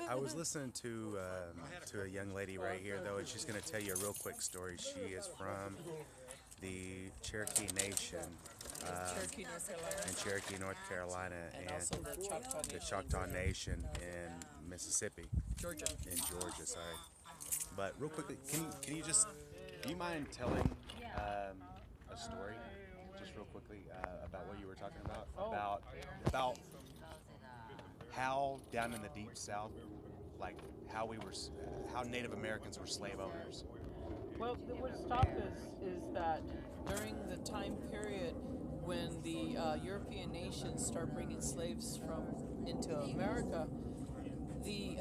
I was listening to a young lady right here though, and she's going to tell you a real quick story. She is from the Cherokee Nation Cherokee, North Carolina, in Cherokee, North Carolina, and and also the Choctaw the Nation, Choctaw Nation in Mississippi, Georgia. in Georgia. Sorry, but real quickly, can you just do you mind telling a story, just real quickly, about what you were talking about, about how down in the deep South, like how we were, how Native Americans were slave owners. Well, what stopped us is that during the time period when the European nations start bringing slaves from into America, the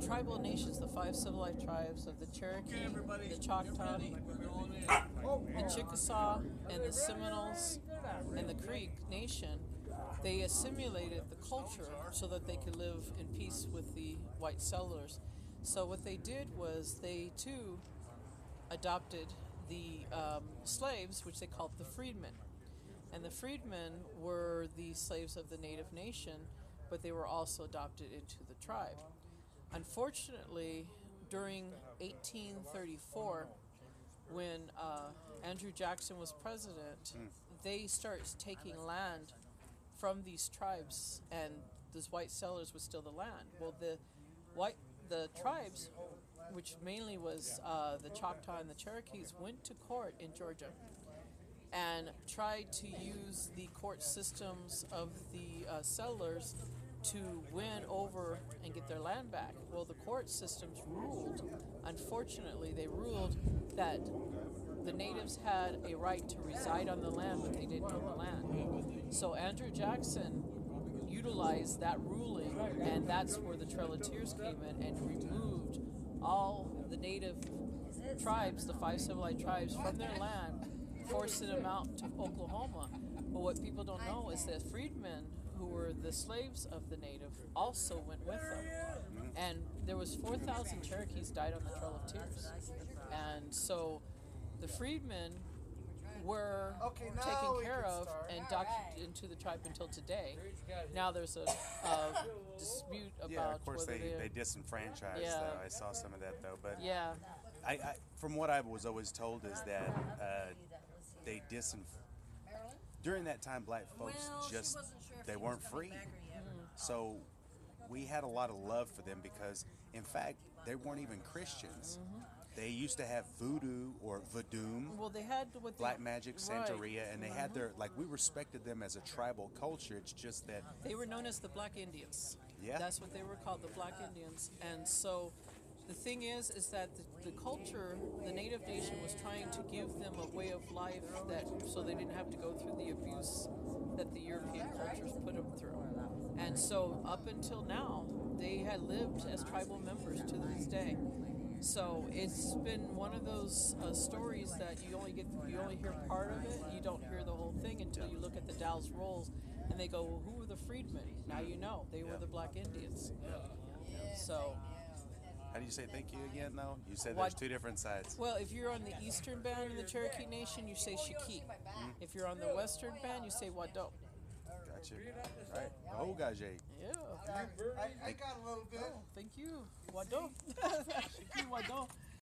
tribal nations, the five civilized tribes of the Cherokee, the Choctaw, the Chickasaw, and the Seminoles, and the Creek Nation, they assimilated the culture so that they could live in peace with the white settlers. So what they did was they too adopted the slaves, which they called the freedmen. And the freedmen were the slaves of the native nation, but they were also adopted into the tribe. Unfortunately, during 1834, when Andrew Jackson was president, they started taking land from these tribes, and those white settlers would steal the land. Well, the tribes, which mainly was the Choctaw and the Cherokees, went to court in Georgia and tried to use the court systems of the settlers to win over and get their land back. Well, the court systems ruled, unfortunately, they ruled that the natives had a right to reside on the land, but they didn't own the land. So Andrew Jackson utilized that ruling, and that's where the Trail of Tears came in and removed all the native tribes, the five civilized tribes, from their land, forcing them out to Oklahoma. But what people don't know is that freedmen, who were the slaves of the native, also went with them. And there was 4,000 Cherokees died on the Trail of Tears. And so the freedmen were taken care of and documented into the tribe until today. Now there's a dispute about Yeah, of course whether they disenfranchised. Yeah. Though. I saw some of that though, but yeah. I from what I was always told is that they during that time, black folks just they weren't free. So we had a lot of love for them because, in fact, they weren't even Christians. They used to have voodoo or vadoom, Well, they had what black magic, right. Santeria, and they had their, like, we respected them as a tribal culture. It's just that They were known as the Black Indians. Yeah. That's what they were called, the Black Indians. And so the thing is that the culture, the native nation was trying to give them a way of life that so they didn't have to go through the abuse that the European cultures put them through. And so up until now, they had lived as tribal members to this day. So it's been one of those stories that you only hear part of it. You don't hear the whole thing until you look at the Dallas Rolls, and they go, well, "Who were the freedmen?" Now you know they were the Black Indians. So. How do you say thank you again, though? You said there's two different sides. Well, if you're on the eastern band in the Cherokee Nation, you say Shiki. If you're on the western band, you say Wado. Gotcha. Right. Oh, Gaje. Yeah. I got a little bit. Oh, thank you. Wado. Shiki Wado.